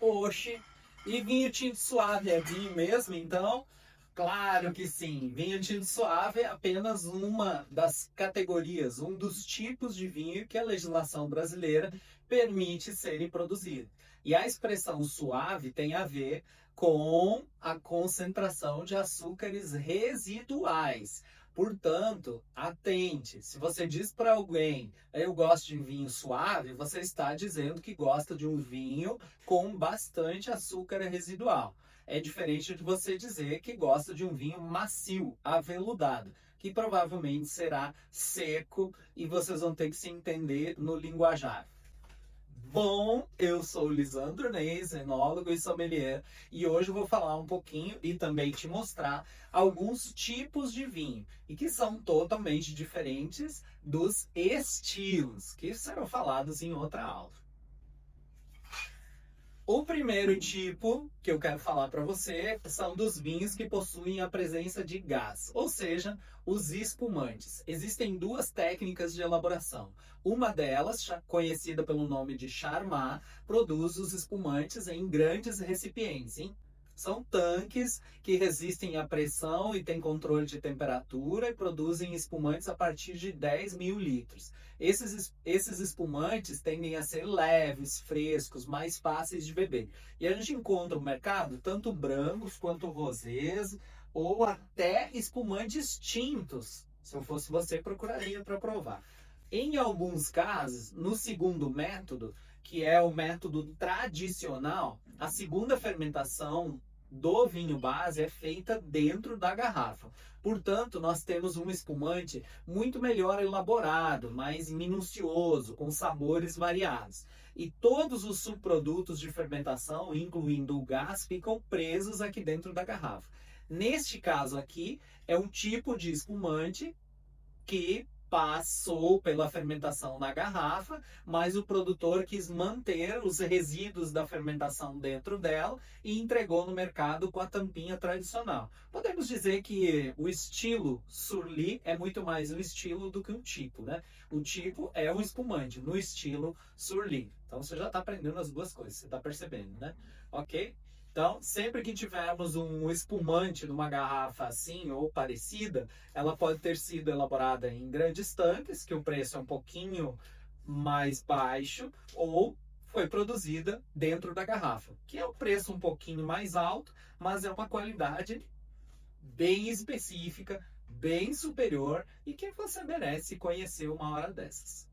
Oxe, e vinho tinto suave é vinho mesmo, então? Claro que sim. Vinho tinto suave é apenas uma das categorias, um dos tipos de vinho que a legislação brasileira permite serem produzidos. E a expressão suave tem a ver com a concentração de açúcares residuais. Portanto, atente. Se você diz para alguém, eu gosto de vinho suave, você está dizendo que gosta de um vinho com bastante açúcar residual. É diferente de você dizer que gosta de um vinho macio, aveludado, que provavelmente será seco e vocês vão ter que se entender no linguajar. Bom, eu sou o Lisandro Neis, enólogo e sommelier, e hoje eu vou falar um pouquinho e também te mostrar alguns tipos de vinho, e que são totalmente diferentes dos estilos, que serão falados em outra aula. O primeiro tipo que eu quero falar para você são dos vinhos que possuem a presença de gás, ou seja, os espumantes. Existem duas técnicas de elaboração. Uma delas, conhecida pelo nome de Charmat, produz os espumantes em grandes recipientes, hein? São tanques que resistem à pressão e têm controle de temperatura e produzem espumantes a partir de 10.000 litros. Esses espumantes tendem a ser leves, frescos, mais fáceis de beber. E a gente encontra no mercado tanto brancos quanto rosés ou até espumantes tintos. Se eu fosse você, procuraria para provar. Em alguns casos, no segundo método, que é o método tradicional, a segunda fermentação do vinho base é feita dentro da garrafa. Portanto, nós temos um espumante muito melhor elaborado, mais minucioso, com sabores variados. E todos os subprodutos de fermentação, incluindo o gás, ficam presos aqui dentro da garrafa. Neste caso aqui, é um tipo de espumante que passou pela fermentação na garrafa, mas o produtor quis manter os resíduos da fermentação dentro dela e entregou no mercado com a tampinha tradicional. Podemos dizer que o estilo Surly é muito mais um estilo do que um tipo, né? O tipo é um espumante, no estilo Surly. Então você já está aprendendo as duas coisas, você está percebendo, né? Ok? Então, sempre que tivermos um espumante numa garrafa assim ou parecida, ela pode ter sido elaborada em grandes tanques, que o preço é um pouquinho mais baixo, ou foi produzida dentro da garrafa, que é o preço um pouquinho mais alto, mas é uma qualidade bem específica, bem superior e que você merece conhecer uma hora dessas.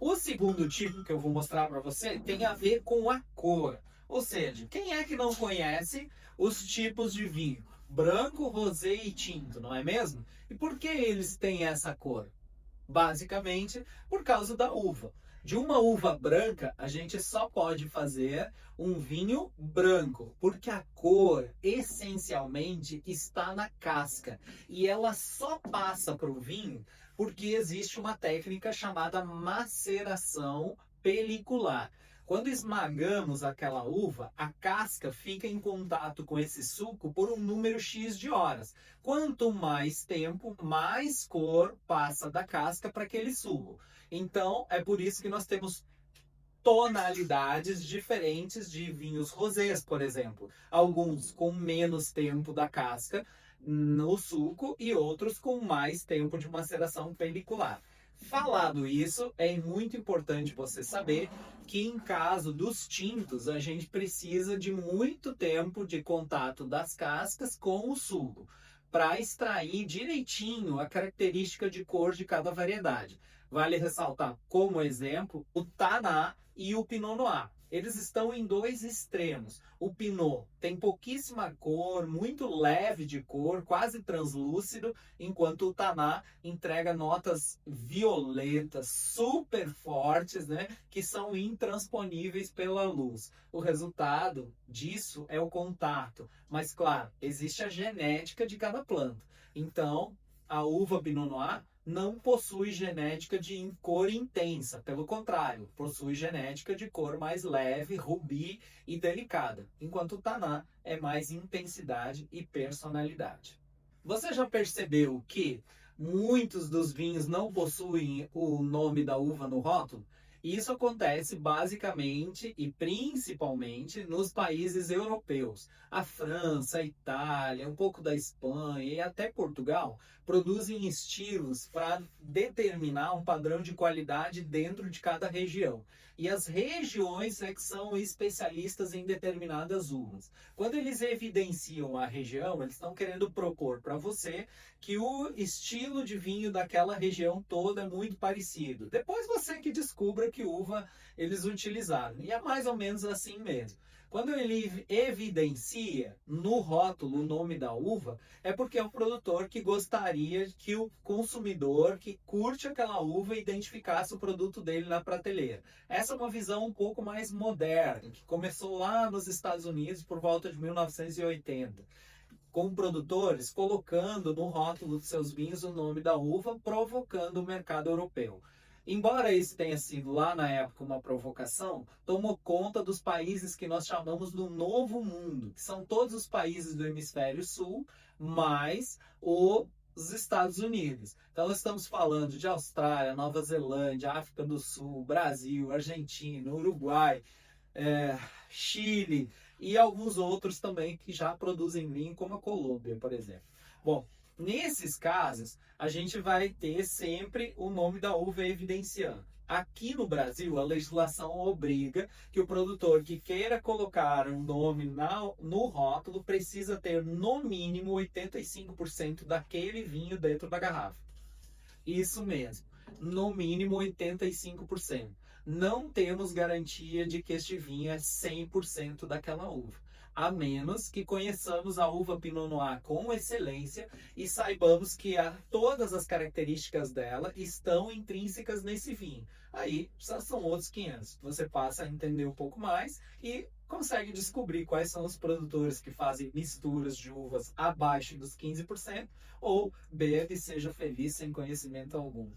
O segundo tipo que eu vou mostrar para você tem a ver com a cor. Ou seja, quem é que não conhece os tipos de vinho? Branco, rosé e tinto, não é mesmo? E por que eles têm essa cor? Basicamente por causa da uva. De uma uva branca, a gente só pode fazer um vinho branco, porque a cor essencialmente está na casca e ela só passa para o vinho porque existe uma técnica chamada maceração pelicular. Quando esmagamos aquela uva, a casca fica em contato com esse suco por um número X de horas. Quanto mais tempo, mais cor passa da casca para aquele suco. Então, é por isso que nós temos tonalidades diferentes de vinhos rosés, por exemplo. Alguns com menos tempo da casca no suco e outros com mais tempo de maceração pelicular. Falado isso, é muito importante você saber que em caso dos tintos, a gente precisa de muito tempo de contato das cascas com o suco para extrair direitinho a característica de cor de cada variedade. Vale ressaltar como exemplo o Taná e o Pinot Noir. Eles estão em dois extremos. O Pinot tem pouquíssima cor, muito leve de cor, quase translúcido, enquanto o Taná entrega notas violetas, super fortes, né, que são intransponíveis pela luz. O resultado disso é o contato. Mas, claro, existe a genética de cada planta. Então, a uva Pinot Noir não possui genética de cor intensa, pelo contrário, possui genética de cor mais leve, rubi e delicada, enquanto o Taná é mais intensidade e personalidade. Você já percebeu que muitos dos vinhos não possuem o nome da uva no rótulo? E isso acontece basicamente e principalmente nos países europeus. A França, a Itália, um pouco da Espanha e até Portugal produzem estilos para determinar um padrão de qualidade dentro de cada região. E as regiões é que são especialistas em determinadas uvas. Quando eles evidenciam a região, eles estão querendo propor para você que o estilo de vinho daquela região toda é muito parecido. Depois você que descubra que uva eles utilizaram. E é mais ou menos assim mesmo. Quando ele evidencia no rótulo o nome da uva, é porque é um produtor que gostaria que o consumidor que curte aquela uva identificasse o produto dele na prateleira. Essa é uma visão um pouco mais moderna, que começou lá nos Estados Unidos por volta de 1980. Com produtores colocando no rótulo de seus vinhos o nome da uva, provocando o mercado europeu. Embora isso tenha sido lá na época uma provocação, tomou conta dos países que nós chamamos do Novo Mundo, que são todos os países do hemisfério sul, mais os Estados Unidos. Então estamos falando de Austrália, Nova Zelândia, África do Sul, Brasil, Argentina, Uruguai, Chile e alguns outros também que já produzem vinho, como a Colômbia, por exemplo. Bom, nesses casos, a gente vai ter sempre o nome da uva evidenciando. Aqui no Brasil, a legislação obriga que o produtor que queira colocar um nome no rótulo precisa ter no mínimo 85% daquele vinho dentro da garrafa. Isso mesmo, no mínimo 85%. Não temos garantia de que este vinho é 100% daquela uva, a menos que conheçamos a uva Pinot Noir com excelência e saibamos que todas as características dela estão intrínsecas nesse vinho. Aí são outros 500. Você passa a entender um pouco mais e consegue descobrir quais são os produtores que fazem misturas de uvas abaixo dos 15% ou bebe e seja feliz sem conhecimento algum.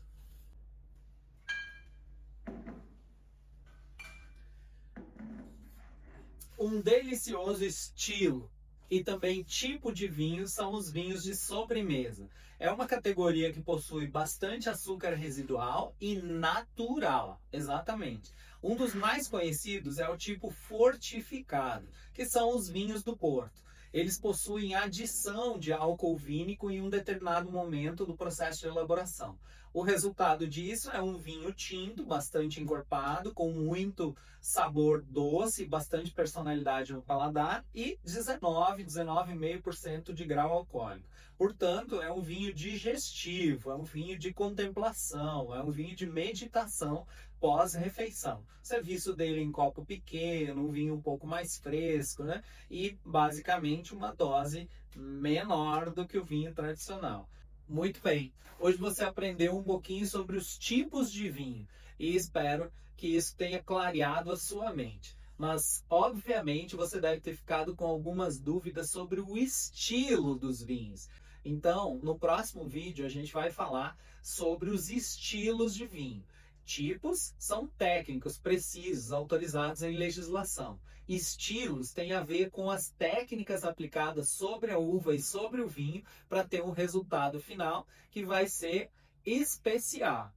Um delicioso estilo e também tipo de vinho são os vinhos de sobremesa. É uma categoria que possui bastante açúcar residual e natural, exatamente. Um dos mais conhecidos é o tipo fortificado, que são os vinhos do Porto. Eles possuem adição de álcool vínico em um determinado momento do processo de elaboração. O resultado disso é um vinho tinto, bastante encorpado, com muito sabor doce, bastante personalidade no paladar e 19,5% de grau alcoólico. Portanto, é um vinho digestivo, é um vinho de contemplação, é um vinho de meditação pós-refeição. Serviço dele em copo pequeno, um vinho um pouco mais fresco, né? E basicamente uma dose menor do que o vinho tradicional. Muito bem, hoje você aprendeu um pouquinho sobre os tipos de vinho e espero que isso tenha clareado a sua mente. Mas, obviamente, você deve ter ficado com algumas dúvidas sobre o estilo dos vinhos. Então, no próximo vídeo, a gente vai falar sobre os estilos de vinho. Tipos são técnicos precisos, autorizados em legislação. Estilos têm a ver com as técnicas aplicadas sobre a uva e sobre o vinho para ter um resultado final que vai ser especial.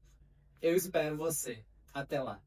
Eu espero você. Até lá.